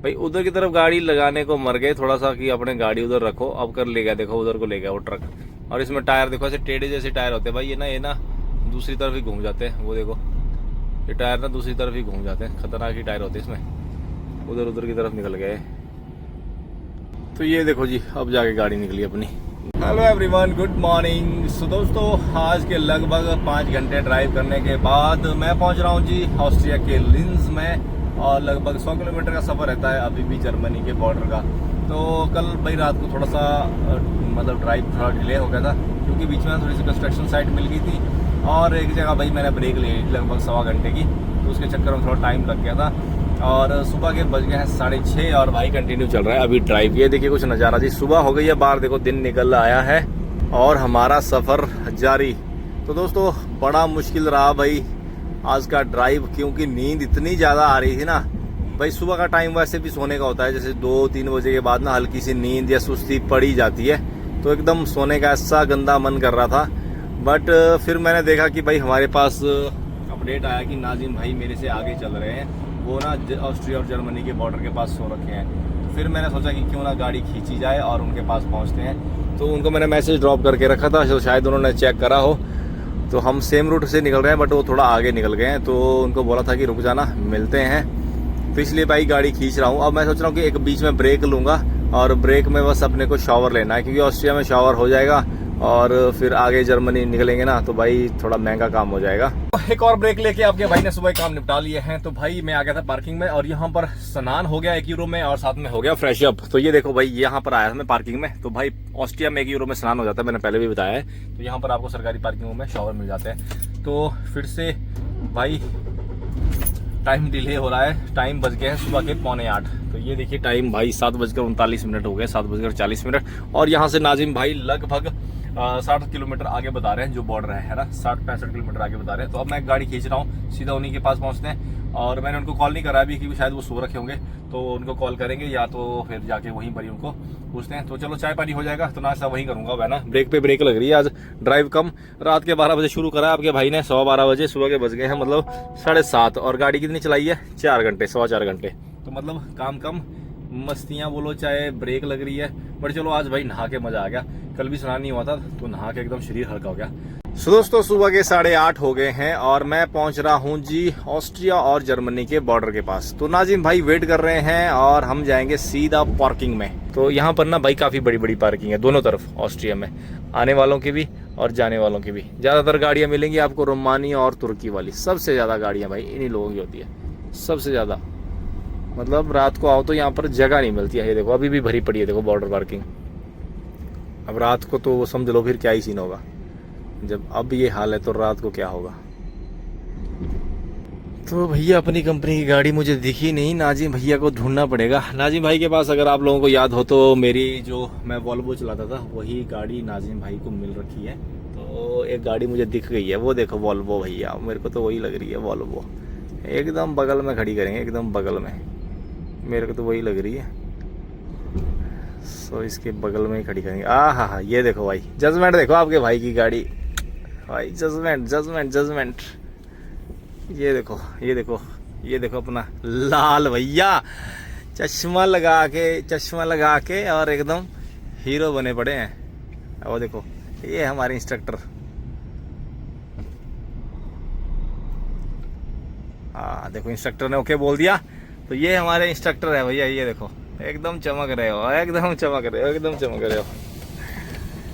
भाई। उधर की तरफ गाड़ी लगाने को मर गए थोड़ा सा कि अपने गाड़ी उधर रखो, अब कर ले गया देखो उधर को ले गया वो ट्रक। और इसमें टायर देखो ऐसे टेढ़े जैसे टायर होते हैं भाई, ये ना दूसरी तरफ ही घूम जाते हैं। वो देखो ये टायर ना दूसरी तरफ ही घूम जाते हैं, खतरनाक ही टायर होते हैं इसमें, उधर की तरफ निकल गए। तो ये देखो जी, अब जाके गाड़ी निकली अपनी। Hello everyone, good morning. So दोस्तों आज के लगभग 5 घंटे ड्राइव करने के बाद मैं पहुंच रहा हूं जी ऑस्ट्रिया के लिंज में, और लगभग 100 किलोमीटर का सफ़र रहता है अभी भी जर्मनी के बॉर्डर का। तो कल भाई रात को थोड़ा सा मतलब ड्राइव थोड़ा डिले हो गया था, क्योंकि बीच में थोड़ी सी कंस्ट्रक्शन साइट मिल गई थी, और एक जगह भाई मैंने ब्रेक ली लगभग 1.25 घंटे की, तो उसके चक्कर में थोड़ा टाइम लग गया था। और सुबह के बज गए हैं 6:30, और भाई कंटिन्यू चल रहा है अभी ड्राइव। ये देखिए कुछ नज़ारा जी, सुबह हो गई है, बाहर देखो दिन निकल आया है और हमारा सफ़र जारी। तो दोस्तों बड़ा मुश्किल रहा भाई आज का ड्राइव, क्योंकि नींद इतनी ज़्यादा आ रही थी ना भाई। सुबह का टाइम वैसे भी सोने का होता है, जैसे 2-3 बजे के बाद ना हल्की सी नींद या सुस्ती पड़ी जाती है, तो एकदम सोने का ऐसा गंदा मन कर रहा था। बट फिर मैंने देखा कि भाई हमारे पास अपडेट आया कि नाजिम भाई मेरे से आगे चल रहे हैं, वो ना ऑस्ट्रिया और जर्मनी के बॉर्डर के पास सो रखे हैं। फिर मैंने सोचा कि क्यों ना गाड़ी खींची जाए और उनके पास पहुंचते हैं। तो उनको मैंने मैसेज ड्रॉप करके रखा था, तो शायद उन्होंने चेक करा हो। तो हम सेम रूट से निकल रहे हैं, बट वो थोड़ा आगे निकल गए हैं, तो उनको बोला था कि रुक जाना, मिलते हैं। तो इसलिए भाई गाड़ी खींच रहा हूँ। अब मैं सोच रहा हूँ कि एक बीच में ब्रेक लूँगा, और ब्रेक में बस अपने को शावर लेना है, क्योंकि ऑस्ट्रिया में शावर हो जाएगा, और फिर आगे जर्मनी निकलेंगे ना तो भाई थोड़ा महंगा काम हो जाएगा। एक और ब्रेक लेके आपके भाई ने सुबह काम निपटा लिए हैं। तो भाई मैं आ गया था पार्किंग में, और यहाँ पर स्नान हो गया 1 यूरो में, और साथ में हो गया फ्रेश अप। तो ये देखो भाई यहाँ पर आया था मैं पार्किंग में। तो भाई ऑस्ट्रिया में 1 यूरो में स्नान हो जाता है, मैंने पहले भी बताया है। तो यहाँ पर आपको सरकारी पार्किंगों में शावर मिल जाते हैं। तो फिर से भाई टाइम डिले हो रहा है, टाइम बज गए हैं सुबह के 7:45। तो ये देखिए टाइम भाई 7:39 हो गए, 7:40। और यहाँ से नाजिम भाई लगभग 60 किलोमीटर आगे बता रहे हैं, जो बॉर्डर है ना, 60-65 किलोमीटर आगे बता रहे हैं। तो अब मैं गाड़ी खींच रहा हूँ, सीधा उन्हीं के पास पहुँचते हैं। और मैंने उनको कॉल नहीं करा अभी, क्योंकि शायद वो सो रखे होंगे, तो उनको कॉल करेंगे, या तो फिर जाके वहीं पर ही उनको पूछते हैं। तो चलो चाय पानी हो जाएगा, तो नाश्ता वहीं करूँगा वह ना। ब्रेक पे ब्रेक लग रही है आज, ड्राइव कम। रात के 12 बजे शुरू करा आपके भाई ने, 12:15 बजे सुबह के बज गए हैं, मतलब 7:30। और गाड़ी कितनी चलाई है? 4 घंटे, 4.25 घंटे। तो मतलब काम कम, मस्तियाँ बोलो चाहे ब्रेक लग रही है। बट चलो आज भाई नहा के मजा आ गया, कल भी स्नान नहीं हुआ था, तो नहा के एकदम शरीर हल्का हो गया। सो दोस्तों सुबह के 8:30 हो गए हैं, और मैं पहुंच रहा हूं जी ऑस्ट्रिया और जर्मनी के बॉर्डर के पास। तो नाजिम भाई वेट कर रहे हैं, और हम जाएंगे सीधा पार्किंग में। तो यहाँ पर ना भाई काफ़ी बड़ी बड़ी पार्किंग है दोनों तरफ ऑस्ट्रिया में, आने वालों की भी और जाने वालों की भी। ज़्यादातर गाड़ियाँ मिलेंगी आपको रोमानिया और तुर्की वाली, सबसे ज़्यादा गाड़ियाँ भाई इन्हीं लोगों की होती है। सबसे ज़्यादा। मतलब रात को आओ तो यहाँ पर जगह नहीं मिलती है। ये देखो अभी भी भरी पड़ी है, देखो बॉर्डर पार्किंग। अब रात को तो वो समझ लो फिर क्या ही सीन होगा। जब अब ये हाल है तो रात को क्या होगा। तो भैया अपनी कंपनी की गाड़ी मुझे दिखी नहीं, नाजिम भैया को ढूंढना पड़ेगा। नाजिम भाई के पास अगर आप लोगों को याद हो तो मेरी जो मैं वॉल्वो चलाता था वही गाड़ी नाजिम भाई को मिल रखी है। तो एक गाड़ी मुझे दिख गई है, वो देखो वॉल्वो भैया, मेरे को तो वही लग रही है वॉल्वो। एकदम बगल में खड़ी करेंगे, एकदम बगल में, मेरे को तो वही लग रही है। सो इसके बगल में ही खड़ी करेंगे। हाँ, ये देखो भाई, जजमेंट देखो आपके भाई की गाड़ी भाई, जजमेंट जजमेंट जजमेंट। ये देखो ये देखो ये देखो अपना लाल भैया, चश्मा लगा के और एकदम हीरो बने पड़े हैं। वो देखो ये हमारे इंस्ट्रक्टर। हाँ देखो इंस्ट्रक्टर ने ओके बोल दिया। तो ये हमारे इंस्ट्रक्टर है भैया, ये देखो एकदम चमक रहे हो, एकदम चमक रहे हो, एकदम चमक रहे हो।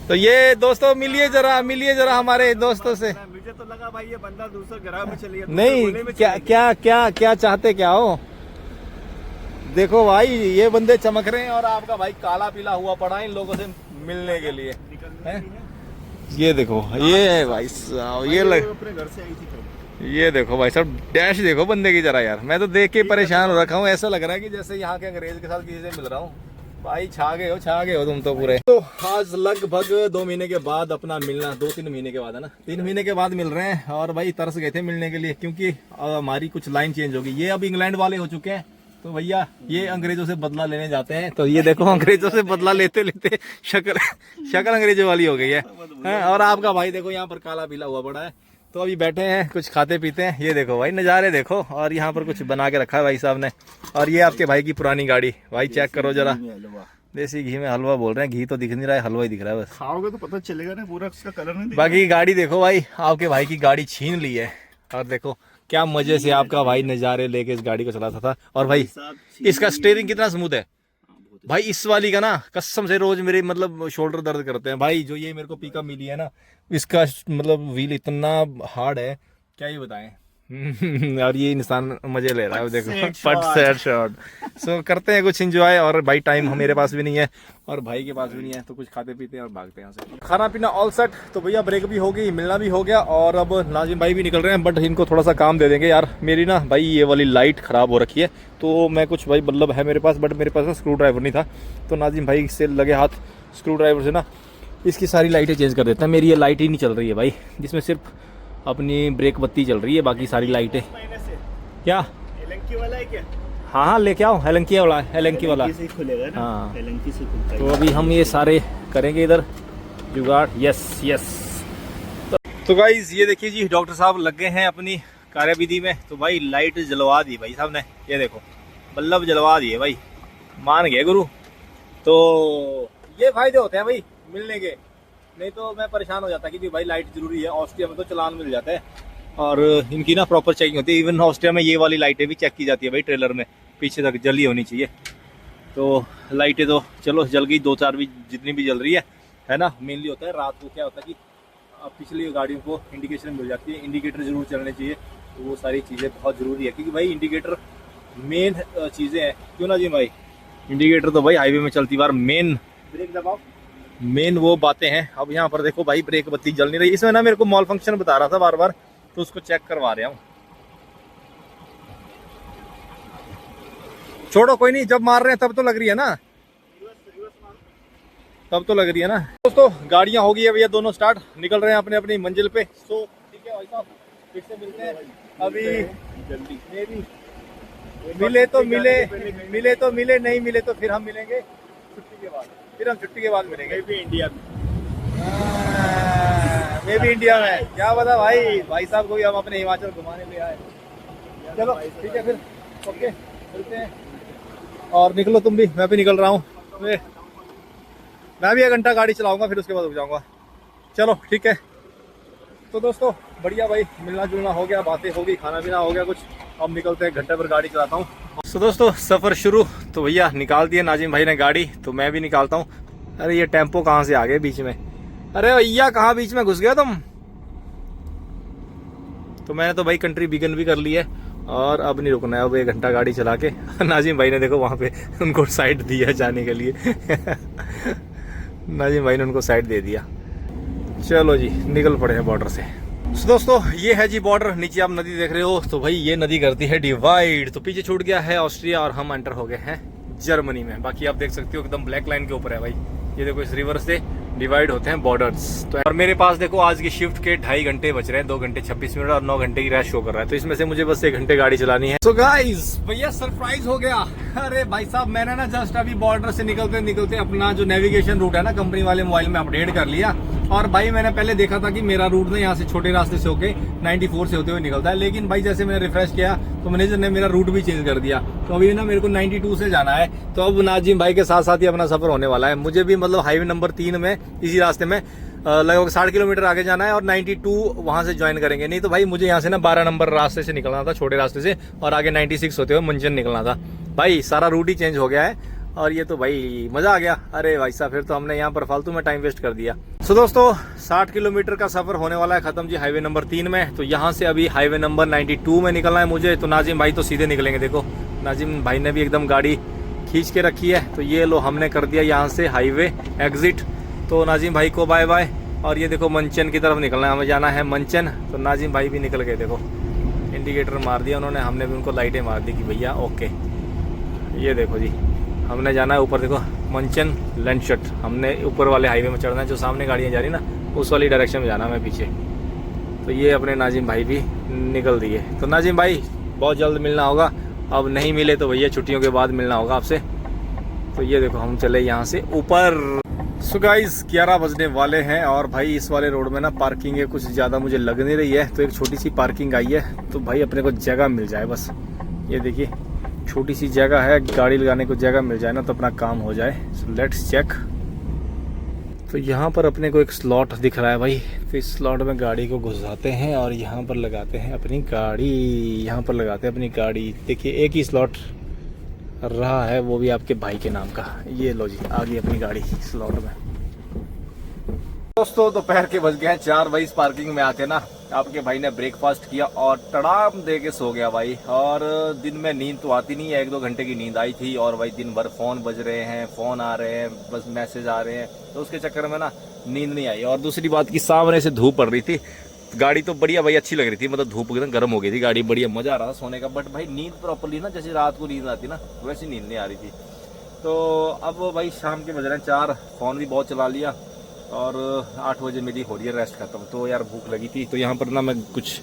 तो ये दोस्तों मिलिए जरा हमारे दोस्तों से। मुझे तो लगा भाई ये बंदा दूसरे ग्रह में चली गया। नहीं, क्या चाहते क्या हो। देखो भाई ये बंदे चमक रहे हैं और आपका भाई काला पीला हुआ पड़ा है इन लोगों से मिलने के लिए है? ये देखो ये भाई साहब, ये अपने घर से आई थी तो। ये देखो भाई साहब, डैश देखो बंदे की जरा यार। मैं तो देख के परेशान हो रखा हूँ, ऐसा लग रहा है कि जैसे यहाँ के अंग्रेज के साथ किसी से मिल रहा हूँ। भाई छा गए हो तुम तो पूरे। तो आज लगभग 2 महीने के बाद अपना मिलना, 2-3 महीने के बाद है ना, 3 महीने के बाद मिल रहे हैं। और भाई तरस गए थे मिलने के लिए, क्योंकि हमारी कुछ लाइन चेंज होगी। ये अब इंग्लैंड वाले हो चुके हैं, तो भैया ये अंग्रेजों से बदला लेने जाते हैं। तो ये देखो अंग्रेजों से बदला लेते लेते शक्ल अंग्रेजों वाली हो गई है। और आपका भाई देखो यहाँ पर काला पीला हुआ पड़ा है। तो अभी बैठे हैं, कुछ खाते पीते हैं। ये देखो भाई नज़ारे देखो, और यहाँ पर कुछ बना के रखा है भाई साहब ने। और ये आपके भाई की पुरानी गाड़ी, भाई चेक करो जरा। देसी घी में हलवा बोल रहे हैं, घी तो दिख नहीं रहा है, हलवा ही दिख रहा है बस। खाओगे तो पता चलेगा ना, पूरा उसका कलर नहीं। बाकी गाड़ी देखो भाई, आपके भाई की गाड़ी छीन ली है। और देखो क्या मजे से आपका भाई नज़ारे लेके इस गाड़ी को चलाता था। और भाई इसका स्टीयरिंग कितना स्मूथ है भाई। इस वाली का ना कसम से रोज मेरे मतलब शोल्डर दर्द करते हैं भाई। जो ये मेरे को पिकअप मिली है ना, इसका मतलब व्हील इतना हार्ड है क्या ही बताएं। और ये इंसान मजे ले रहा है, देखो फट सेट शॉट। सो करते हैं कुछ एंजॉय। और भाई टाइम मेरे पास भी नहीं है और भाई के पास भी नहीं है, तो कुछ खाते पीते हैं और भागते हैं यहाँ से। खाना पीना ऑल सेट। तो भैया ब्रेक भी हो गई, मिलना भी हो गया, और अब नाजिम भाई भी निकल रहे हैं। बट इनको थोड़ा सा काम दे देंगे यार। मेरी ना भाई ये वाली लाइट ख़राब हो रखी है, तो मैं कुछ भाई बल्लब है मेरे पास, बट मेरे पास ना स्क्रू ड्राइवर नहीं था। तो नाजिम भाई से लगे हाथ स्क्रू ड्राइवर से ना इसकी सारी लाइटें चेंज कर देता है। मेरी ये लाइट ही नहीं चल रही है भाई, जिसमें सिर्फ अपनी ब्रेक बत्ती चल रही है, बाकी सारी लाइटें। क्या एलंकी वाला है क्या? हाँ लेके आओ, एलंकी वाला है, एलंकी वाला से खुलेगा ना। हाँ एलंकी से खुलता है। तो अभी हम ये सारे करेंगे इधर जुगाड़। यस। तो गाइज ये देखिए जी, डॉक्टर साहब लग गए हैं अपनी कार्यविधि में। तो भाई लाइट जलवा दी भाई साहब ने, ये देखो बल्लब जलवा दिए भाई, मान गए गुरु। तो ये फायदे होते हैं भाई मिलने के, नहीं तो मैं परेशान हो जाता कि भाई लाइट जरूरी है। ऑस्ट्रिया में तो चलान मिल जाता है और इनकी ना प्रॉपर चेकिंग होती है। इवन ऑस्ट्रिया में ये वाली लाइटें भी चेक की जाती है भाई, ट्रेलर में पीछे तक जली होनी चाहिए। तो लाइटें तो चलो जल गई, 2-4 भी जितनी भी जल रही है ना। मेनली होता है रात को क्या होता है कि पिछली गाड़ियों को इंडिकेशन मिल जाती है, इंडिकेटर जरूर चलने चाहिए। तो वो सारी चीज़ें बहुत ज़रूरी है, क्योंकि भाई इंडिकेटर मेन चीज़ें हैं, क्यों ना जी भाई। इंडिकेटर तो भाई हाईवे में चलती बार मेन, ब्रेक दबाओ, मेन वो बातें हैं। अब यहाँ पर देखो भाई ब्रेक बत्ती जल नहीं रही। इसमें ना मेरे को मॉल फंक्शन बता रहा था बार बार, तो उसको चेक करवा रहा हूँ। छोड़ो कोई नहीं, जब मार रहे हैं तब तो लग रही है ना, तब तो लग रही है ना। दोस्तों गाड़ियाँ हो गई है भैया, दोनों स्टार्ट, निकल रहे हैं अपने अपनी मंजिल पे। तो ठीक है भाई साहब, फिर से मिलते हैं अभी जल्दी। मिले तो मिले, नहीं मिले तो फिर हम मिलेंगे छुट्टी के बाद। फिर हम छुट्टी के बाद मिलेंगे। इंडिया में, मैं भी इंडिया में, क्या पता भाई साहब को भी हम अपने हिमाचल घुमाने ले आए। चलो ठीक है फिर, ओके मिलते हैं। और निकलो तुम भी, मैं भी निकल रहा हूँ। मैं भी 1 घंटा गाड़ी चलाऊंगा, फिर उसके बाद रुक जाऊंगा। चलो ठीक है। तो दोस्तों बढ़िया भाई, मिलना जुलना हो गया, बातें हो गई, खाना पीना हो गया कुछ। अब निकलते हैं, 1 घंटे पर गाड़ी चलाता हूँ। तो दोस्तों सफ़र शुरू। तो भैया निकाल दिए नाजिम भाई ने गाड़ी, तो मैं भी निकालता हूँ। अरे ये टेम्पो कहाँ से आ गए बीच में, अरे भैया कहाँ बीच में घुस गया तुम। तो मैंने तो भाई कंट्री बिगन भी कर ली है, और अब नहीं रुकना है, अब 1 घंटा गाड़ी चला के नाजिम भाई ने देखो वहाँ पे उनको साइड दिया जाने के लिए नाजिम भाई ने उनको साइड दे दिया। चलो जी निकल पड़े हैं बॉर्डर से। तो दोस्तों ये है जी बॉर्डर, नीचे आप नदी देख रहे हो, तो भाई ये नदी करती है डिवाइड। तो पीछे छूट गया है ऑस्ट्रिया और हम एंटर हो गए हैं जर्मनी में। बाकी आप देख सकते हो एकदम ब्लैक लाइन के ऊपर है भाई, ये देखो इस रिवर से डिवाइड होते हैं बॉर्डर्स। तो और मेरे पास देखो आज की शिफ्ट के 2.5 घंटे बच रहे हैं, 2 घंटे 26 मिनट और 9 घंटे की रेस्ट शो कर रहा है। तो इसमें से मुझे बस 1 घंटे गाड़ी चलानी है। सो गाइस भैया सरप्राइज हो गया। अरे भाई साहब मैंने ना जस्ट अभी बॉर्डर से निकलते निकलते अपना जो नेविगेशन रूट है ना कंपनी वाले मोबाइल में अपडेट कर लिया। और भाई मैंने पहले देखा था कि मेरा रूट ना यहाँ से छोटे रास्ते से होके 94 से होते हुए निकलता है, लेकिन भाई जैसे मैंने रिफ्रेश किया तो मैनेजर ने मेरा रूट भी चेंज कर दिया। तो अभी ना मेरे को 92 से जाना है। तो अब नाजिम भाई के साथ साथ ही अपना सफर होने वाला है। मुझे भी मतलब हाईवे नंबर 3 में इसी रास्ते में लगभग 60 किलोमीटर आगे जाना है और 92 वहां से ज्वाइन करेंगे। नहीं तो भाई मुझे यहाँ से ना 12 नंबर रास्ते से निकलना था, छोटे रास्ते से, और आगे 96 होते हुए मंचन निकलना था। भाई सारा रूट ही चेंज हो गया है और ये तो भाई मजा आ गया। अरे भाई साहब फिर तो हमने यहाँ पर फालतू में टाइम वेस्ट कर दिया। सो दोस्तों 60 किलोमीटर का सफर होने वाला है खत्म जी हाईवे नंबर 3 में। तो यहाँ से अभी हाईवे नंबर 92 में निकलना है मुझे। तो नाजिम भाई तो सीधे निकलेंगे, देखो नाजिम भाई ने भी एकदम गाड़ी खींच के रखी है। तो ये लो हमने कर दिया यहाँ से हाईवे एग्जिट। तो नाजिम भाई को बाय बाय। और ये देखो मंचन की तरफ निकलना है, हमें जाना है मंचन। तो नाजिम भाई भी निकल गए, देखो इंडिकेटर मार दिया उन्होंने, हमने भी उनको लाइटें मार दी कि भैया ओके। ये देखो जी हमने जाना है ऊपर, देखो मंचन लंडशट। हमने ऊपर वाले हाईवे में चढ़ना है, जो सामने गाड़ियाँ जा रही ना उस वाली डायरेक्शन में जाना है, मैं पीछे। तो ये अपने नाजिम भाई भी निकल दिए। तो नाजिम भाई बहुत जल्द मिलना होगा, अब नहीं मिले तो भैया छुट्टियों के बाद मिलना होगा आपसे। तो ये देखो हम चले यहाँ से ऊपर। सो गाइस 11 बजने वाले हैं और भाई इस वाले रोड में ना पार्किंग है कुछ ज़्यादा मुझे लग नहीं रही है। तो एक छोटी सी पार्किंग आई है, तो भाई अपने को जगह मिल जाए बस। ये देखिए छोटी सी जगह है, गाड़ी लगाने को जगह मिल जाए ना तो अपना काम हो जाए। So let's check. तो यहाँ पर अपने को एक स्लॉट दिख रहा है भाई, तो इस स्लॉट में गाड़ी को घुसाते हैं और यहाँ पर लगाते हैं अपनी गाड़ी। यहाँ पर लगाते हैं अपनी गाड़ी। देखिए एक ही स्लॉट रहा है, वो भी आपके भाई के नाम का। ये लो जी आ गई अपनी गाड़ी स्लॉट में। दोस्तों दोपहर के बज गए हैं 4 भाई। इस पार्किंग में आके ना आपके भाई ने ब्रेकफास्ट किया और तड़ाम दे के सो गया भाई। और दिन में नींद तो आती नहीं है, 1-2 घंटे की नींद आई थी। और भाई दिन भर फोन बज रहे हैं, फोन आ रहे हैं, बस मैसेज आ रहे हैं, तो उसके चक्कर में ना नींद नहीं आई। और दूसरी बात की सामने से धूप पड़ रही थी, गाड़ी तो बढ़िया भाई अच्छी लग रही थी, मतलब धूप एकदम गर्म हो गई थी गाड़ी, बढ़िया मजा आ रहा था सोने का। बट भाई नींद प्रॉपरली ना जैसे रात को नींद आती ना वैसी नींद नहीं आ रही थी। तो अब भाई शाम के बज रहे हैं 4, फोन भी बहुत चला लिया और 8 बजे मेरी हो रही है रेस्ट खत्म। तो यार भूख लगी थी। तो यहाँ पर ना मैं कुछ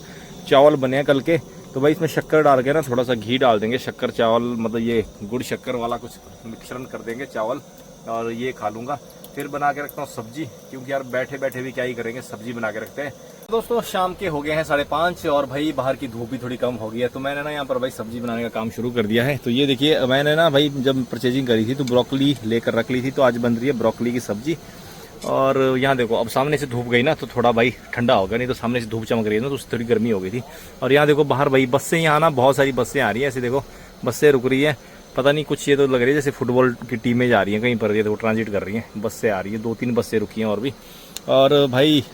चावल बने हैं कल के, तो भाई इसमें शक्कर डाल के ना थोड़ा सा घी डाल देंगे, शक्कर चावल मतलब ये गुड़ शक्कर वाला कुछ मिश्रण कर देंगे चावल, और ये खा लूँगा। फिर बना के रखता हूँ सब्जी, क्योंकि यार बैठे बैठे भी क्या ही करेंगे, सब्जी बना के रखते हैं। दोस्तों शाम के हो गए हैं 5:30 और भाई बाहर की धूप भी थोड़ी कम हो गई है। तो मैंने ना यहाँ पर भाई सब्जी बनाने का काम शुरू कर दिया है। तो ये देखिए मैंने ना भाई जब परचेजिंग करी थी तो ब्रोकली लेकर रख ली थी, तो आज बन रही है ब्रोकली की सब्जी। और यहाँ देखो अब सामने से धूप गई ना तो थोड़ा भाई ठंडा होगा, नहीं तो सामने से धूप चमक रही है ना तो उससे थोड़ी गर्मी हो गई थी। और यहाँ देखो बाहर भाई बसें, यहाँ ना बहुत सारी बसें आ रही है, ऐसे देखो बसें रुक रही है, पता नहीं कुछ ये तो लग रही है जैसे फुटबॉल की टीमें जा रही हैं कहीं पर, ये देखो ट्रांजिट कर रही हैं, बसें आ रही हैं, 2-3 बसें रुकी हैं और भी। और भाई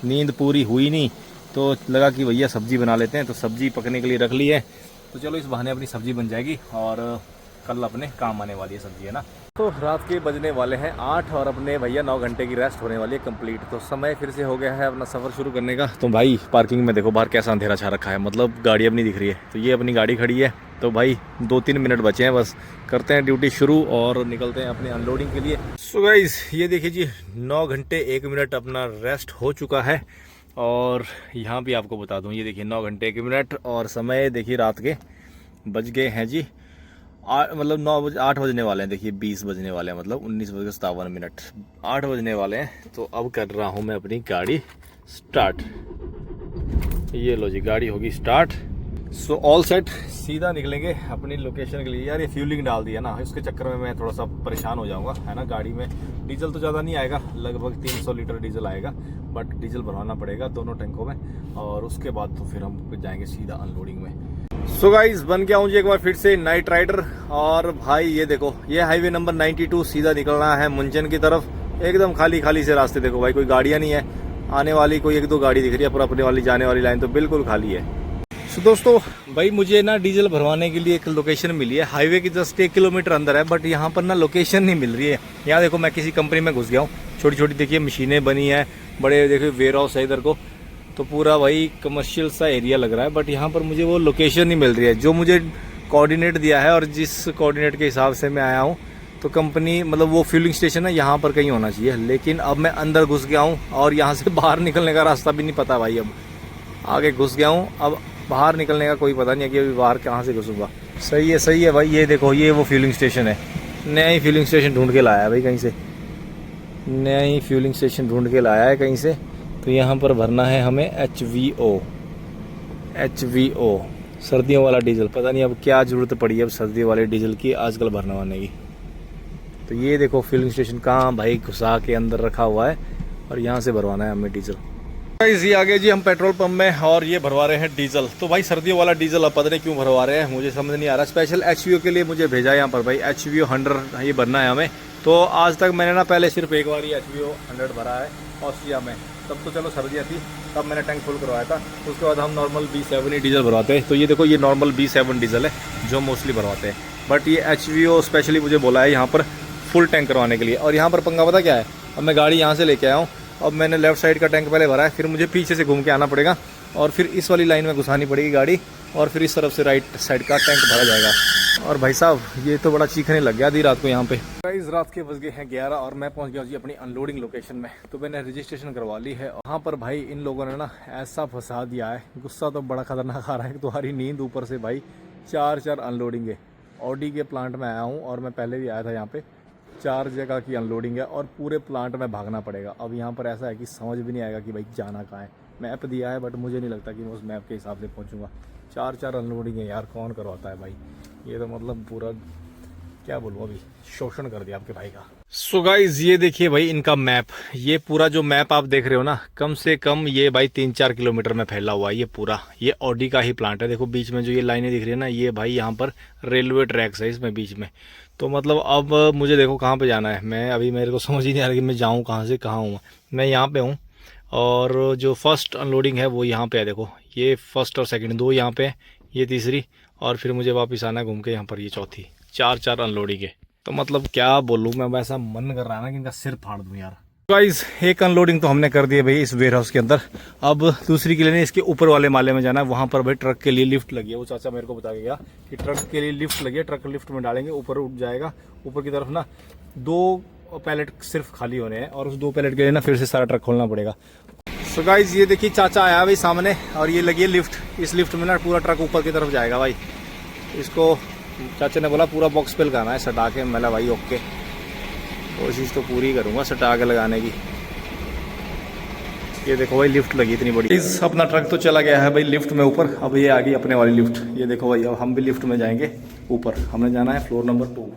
नींद पूरी हुई नहीं तो लगा कि भैया सब्जी बना लेते हैं, तो सब्जी पकने के लिए रख ली है। तो चलो इस बहाने अपनी सब्जी बन जाएगी और कल अपने काम आने वाली है सब्जी, है ना। तो रात के बजने वाले हैं 8 और अपने भैया 9 घंटे की रेस्ट होने वाली है कंप्लीट। तो समय फिर से हो गया है अपना सफ़र शुरू करने का। तो भाई पार्किंग में देखो बाहर कैसा अंधेरा छा रखा है, मतलब गाड़ी अब नहीं दिख रही है। तो ये अपनी गाड़ी खड़ी है, तो भाई 2-3 मिनट बचे हैं बस, करते हैं ड्यूटी शुरू और निकलते हैं अपने अनलोडिंग के लिए। सो गाइस ये देखिए जी 9 घंटे 1 मिनट अपना रेस्ट हो चुका है। और यहाँ भी आपको बता दूँ, ये देखिए 9 घंटे 1 मिनट और समय देखिए रात के बज गए हैं जी मतलब 8 बजने वाले हैं। देखिए 20 बजने वाले हैं, मतलब 19:57, 8 बजने वाले हैं। तो अब कर रहा हूँ मैं अपनी गाड़ी स्टार्ट। ये लो जी गाड़ी होगी स्टार्ट। सो ऑल सेट, सीधा निकलेंगे अपनी लोकेशन के लिए। यार ये फ्यूलिंग डाल दिया ना, इसके चक्कर में मैं थोड़ा सा परेशान हो जाऊंगा, है ना। गाड़ी में डीजल तो ज़्यादा नहीं आएगा, लगभग 300 लीटर डीजल आएगा, बट डीजल भरवाना पड़ेगा दोनों टैंकों में। और उसके बाद तो फिर हम जाएंगे सीधा अनलोडिंग में। सो गाइस बन गया हूँ जी एक बार फिर से नाइट राइडर। और भाई ये देखो ये हाईवे नंबर 92 सीधा निकलना है मुंचन की तरफ। एकदम खाली खाली से रास्ते, देखो भाई कोई गाड़ियाँ नहीं है, आने वाली कोई 1-2 गाड़ी दिख रही है, पर अपने वाली जाने वाली लाइन तो बिल्कुल खाली है। तो दोस्तों भाई मुझे ना डीजल भरवाने के लिए एक लोकेशन मिली है, हाईवे की जस्ट 1 किलोमीटर अंदर है, बट यहाँ पर ना लोकेशन नहीं मिल रही है। यहाँ देखो मैं किसी कंपनी में घुस गया हूँ, छोटी छोटी देखिए मशीनें बनी है, बड़े देखिए वेयर हाउस है इधर को, तो पूरा भाई कमर्शियल सा एरिया लग रहा है, बट यहाँ पर मुझे वो लोकेशन नहीं मिल रही है जो मुझे कोऑर्डिनेट दिया है। और जिस कोऑर्डिनेट के हिसाब से मैं आया हूँ तो कंपनी मतलब वो फ्यूलिंग स्टेशन है यहाँ पर कहीं होना चाहिए, लेकिन अब मैं अंदर घुस गया हूँ और यहाँ से बाहर निकलने का रास्ता भी नहीं पता भाई। अब आगे घुस गया हूँ, अब बाहर निकलने का कोई पता नहीं है कि अभी बाहर कहाँ से घुसूँगा। सही है भाई, ये देखो ये वो फ्यूलिंग स्टेशन है, नया ही फ्यूलिंग स्टेशन ढूंढ के लाया है भाई कहीं से, नया ही फ्यूलिंग स्टेशन ढूंढ के लाया है कहीं से। तो यहाँ पर भरना है हमें HVO सर्दियों वाला डीजल। पता नहीं अब क्या ज़रूरत पड़ी है अब सर्दियों वाले डीजल की आजकल भरने की। तो ये देखो फिलिंग स्टेशन कहाँ भाई घुसा के अंदर रखा हुआ है और यहाँ से भरवाना है हमें डीजल। ये आगे जी हम पेट्रोल पंप में और ये भरवा रहे हैं डीजल। तो भाई सर्दियों वाला डीजल अब पता नहीं क्यों भरवा रहे हैं, मुझे समझ नहीं आ रहा। स्पेशल HVO के लिए मुझे भेजा है यहाँ पर भाई, HVO 100 ये भरना है हमें। तो आज तक मैंने ना पहले सिर्फ एक बार ही HVO 100 भरा है ऑस्ट्रिया में, तब तो चलो सर्दियाँ थी तब मैंने टैंक फुल करवाया था। उसके बाद हम नॉर्मल B7 ही डीजल भरवाते हैं। तो ये देखो ये नॉर्मल B7 डीजल है जो मोस्टली भरवाते हैं, बट ये HVO स्पेशली मुझे बोला है यहाँ पर फुल टैंक करवाने के लिए। और यहाँ पर पंगा पता क्या है, अब मैं गाड़ी यहाँ से लेके आया हूँ, अब मैंने लेफ्ट साइड का टैंक पहले भरा है, फिर मुझे पीछे से घूम के आना पड़ेगा और फिर इस वाली लाइन में घुसानी पड़ेगी गाड़ी और फिर इस तरफ से राइट साइड का टैंक भरा जाएगा। और भाई साहब ये तो बड़ा चीखने लग गया आधी रात को यहाँ पे। गाइस रात के बज गए हैं 11 और मैं पहुँच गया जी अपनी अनलोडिंग लोकेशन में। तो मैंने रजिस्ट्रेशन करवा ली है। वहाँ पर भाई इन लोगों ने ना ऐसा फंसा दिया है, गुस्सा तो बड़ा खतरनाक आ रहा है। तुम्हारी नींद ऊपर से भाई 4 अनलोडिंग है। ऑडी के प्लांट में आया हूँ और मैं पहले भी आया था यहाँ पे, 4 जगह की अनलोडिंग है और पूरे प्लांट में भागना पड़ेगा। अब यहाँ पर ऐसा है कि समझ भी नहीं आएगा कि भाई जाना कहाँ है। मैप दिया है बट मुझे नहीं लगता कि मैं उस मैप के हिसाब से पहुँचूँगा। 4 अनलोडिंग है यार, कौन करवाता है भाई। ये तो मतलब पूरा क्या बोलूँ, अभी शोषण कर दिया आपके भाई का। सो गाइज ये देखिए भाई इनका मैप, ये पूरा जो मैप आप देख रहे हो ना, कम से कम ये भाई 3-4 किलोमीटर में फैला हुआ है ये पूरा। ये ऑडी का ही प्लांट है। देखो बीच में जो ये लाइनें दिख रही है ना, ये भाई यहाँ पर रेलवे ट्रैक्स है इसमें बीच में। तो मतलब अब मुझे देखो कहाँ पे जाना है, मैं अभी मेरे को समझ ही नहीं आ रहा कि मैं जाऊँ कहाँ से कहाँ हूँ। मैं यहाँ पे हूँ और जो फर्स्ट अनलोडिंग है वो यहाँ पे है। देखो ये फर्स्ट और सेकंड 2 यहाँ पे, ये तीसरी, और फिर मुझे वापस आना है घूम के यहाँ पर, ये चौथी। 4 अनलोडिंग है। तो मतलब क्या बोलूँ मैं, वैसा मन कर रहा है ना कि इनका सिर फाड़ दूँ यार। गाइस एक अनलोडिंग तो हमने कर दी है भाई इस वेयर हाउस के अंदर। अब दूसरी के लिए इसके ऊपर वाले माले में जाना है। वहाँ पर भाई ट्रक के लिए लिफ्ट लगी है, वो चाचा मेरे को बता गया कि ट्रक के लिए लिफ्ट लगी है। ट्रक लिफ्ट में डालेंगे, ऊपर उठ जाएगा। ऊपर की तरफ ना 2 पैलेट सिर्फ खाली होने हैं और उस 2 पैलेट के लिए ना फिर से सारा ट्रक खोलना पड़ेगा। सो गाइस ये देखिए चाचा आया भाई सामने और ये लगी है लिफ्ट। इस लिफ्ट में ना पूरा ट्रक ऊपर की तरफ जाएगा भाई। इसको चाचा ने बोला पूरा बॉक्स पे लगाना है सटा के। मैं भाई ओके, कोशिश तो पूरी करूँगा सटा के लगाने की। ये देखो भाई लिफ्ट लगी इतनी बड़ी। इस अपना ट्रक तो चला गया है भाई लिफ्ट में ऊपर। अब ये आ गई अपने वाली लिफ्ट। ये देखो भाई अब हम भी लिफ्ट में जाएंगे ऊपर। हमने जाना है फ्लोर नंबर 2।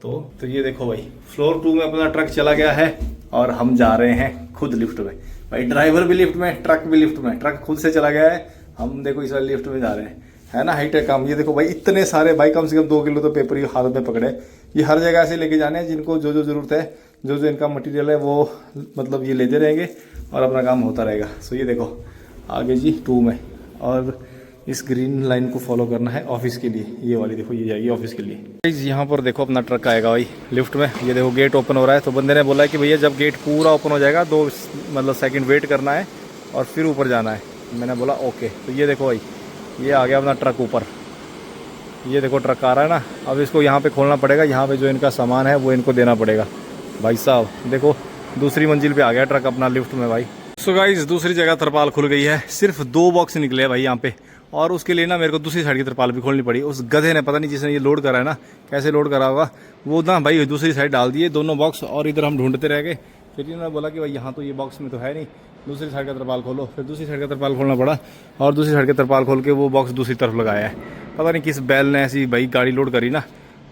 तो ये देखो भाई फ्लोर 2 में अपना ट्रक चला गया है और हम जा रहे हैं खुद लिफ्ट में। भाई ड्राइवर भी लिफ्ट में, ट्रक भी लिफ्ट में। ट्रक खुद से चला गया है, हम देखो इस वाली लिफ्ट में जा रहे हैं, है ना। हाईटेक काम। ये देखो भाई इतने सारे भाई, कम से कम 2 किलो तो पेपर ये हाथ में पकड़े। ये हर जगह से लेके जाने हैं, जिनको जो जो जरूरत है, जो जो इनका मटेरियल है वो मतलब ये लेते रहेंगे और अपना काम होता रहेगा। सो ये देखो आगे जी 2 में, और इस ग्रीन लाइन को फॉलो करना है ऑफिस के लिए। ये वाली देखो ये जाएगी ऑफिस के लिए। यहाँ पर देखो अपना ट्रक आएगा भाई लिफ्ट में। ये देखो गेट ओपन हो रहा है। तो बंदे ने बोला है कि भैया जब गेट पूरा ओपन हो जाएगा 2 मतलब सेकंड वेट करना है और फिर ऊपर जाना है। मैंने बोला ओके। तो ये देखो भाई ये आ गया अपना ट्रक ऊपर। ये देखो ट्रक आ रहा है ना, अब इसको यहाँ पे खोलना पड़ेगा। यहाँ पे जो इनका सामान है वो इनको देना पड़ेगा। भाई साहब देखो दूसरी मंजिल पे आ गया ट्रक अपना लिफ्ट में भाई। सो गाइस दूसरी जगह तरपाल खुल गई है। सिर्फ 2 बॉक्स निकले हैं भाई यहाँ पे, और उसके लिए ना मेरे को दूसरी साइड की तरपाल भी खोलनी पड़ी। उस गधे ने पता नहीं जिसने ये लोड करा है ना, कैसे लोड करा होगा, वो ना भाई दूसरी साइड डाल दिए दोनों बॉक्स। और इधर हम ढूंढते रह गए। फिर इन्होंने बोला कि भाई यहाँ तो ये बॉक्स में तो है नहीं, दूसरी साइड का तरपाल खोलो। फिर दूसरी साइड का तरपाल खोलना पड़ा और दूसरी साइड का तरपाल खोल के वो बॉक्स दूसरी तरफ लगाया है। पता नहीं किस बैल ने ऐसी भाई गाड़ी लोड करी ना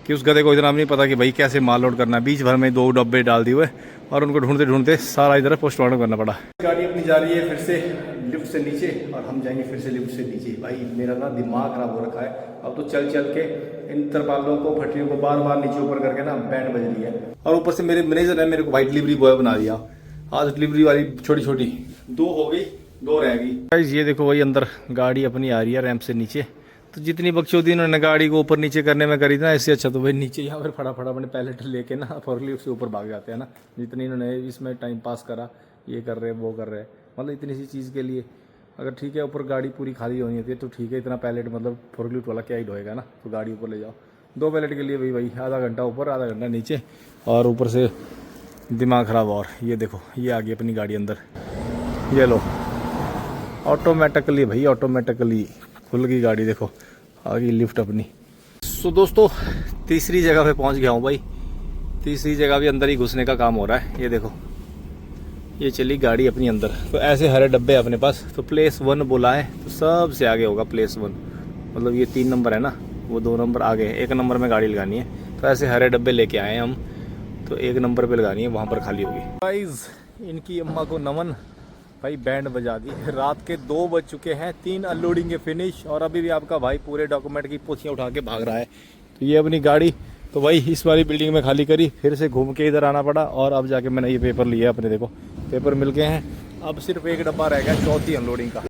कि उस गधे को इतना नहीं पता कि भाई कैसे माल लोड करना है। बीच भर में 2 डब्बे डाल दिए हुए और उनको ढूंढते ढूंढते सारा इधर पोस्टमार्टम करना पड़ा। गाड़ी अपनी जा रही है फिर से लिफ्ट से नीचे और हम जाएंगे फिर से लिफ्ट से नीचे। भाई मेरा ना दिमाग खराब हो रखा है। अब तो चल चल के इन तरपालों को फटियों को बार बार नीचे ऊपर करके ना बैंड बज रही है। और ऊपर से मेरे मैनेजर ने मेरे को भाई डिलीवरी बॉय बना दिया। आज डिलीवरी वाली छोटी छोटी 2 हो गई, 2 रहेगी गाइस। ये देखो वही अंदर गाड़ी अपनी आ रही है रैंप से नीचे। तो जितनी बकचोदी इन्होंने गाड़ी को ऊपर नीचे करने में करी थी ना, इससे अच्छा तो भाई नीचे यहाँ पर फटाफट अपने पैलेट लेके ना फोर्कलिफ्ट से ऊपर भाग जाते हैं ना। जितनी इन्होंने इसमें टाइम पास करा, ये कर रहे वो कर रहे, मतलब इतनी सी चीज़ के लिए अगर ठीक है ऊपर गाड़ी पूरी खाली होनी होती है तो ठीक है, इतना पैलेट मतलब फोर्कलिफ्ट वाला क्या ही ढोएगा ना, तो गाड़ी ऊपर ले जाओ। 2 पैलेट के लिए भाई आधा घंटा ऊपर आधा घंटा नीचे, और ऊपर से दिमाग ख़राब। और ये देखो ये आ गई अपनी गाड़ी अंदर, ये लो ऑटोमेटिकली भाई, ऑटोमेटिकली खुल गई गाड़ी। देखो आ गई लिफ्ट अपनी। सो दोस्तों तीसरी जगह पे पहुंच गया हूँ भाई। तीसरी जगह भी अंदर ही घुसने का काम हो रहा है। ये देखो ये चली गाड़ी अपनी अंदर। तो ऐसे हरे डब्बे अपने पास, तो प्लेस 1 बोला है, तो सबसे आगे होगा प्लेस 1। मतलब ये 3 नंबर है ना, वो 2 नंबर आगे, 1 नंबर में गाड़ी लगानी है। तो ऐसे हरे डब्बे लेके आए हैं हम, तो 1 नंबर पे लगानी है, वहाँ पर खाली होगी। गाइस इनकी अम्मा को नमन भाई, बैंड बजा दी। रात के 2 बज चुके हैं, 3 अनलोडिंग के फिनिश, और अभी भी आपका भाई पूरे डॉक्यूमेंट की पोथियाँ उठा के भाग रहा है। तो ये अपनी गाड़ी तो भाई इस वाली बिल्डिंग में खाली करी, फिर से घूम के इधर आना पड़ा, और अब जाके मैंने ये पेपर लिया अपने। देखो पेपर मिल गए हैं, अब सिर्फ 1 डब्बा रह गया 4थी अनलोडिंग का।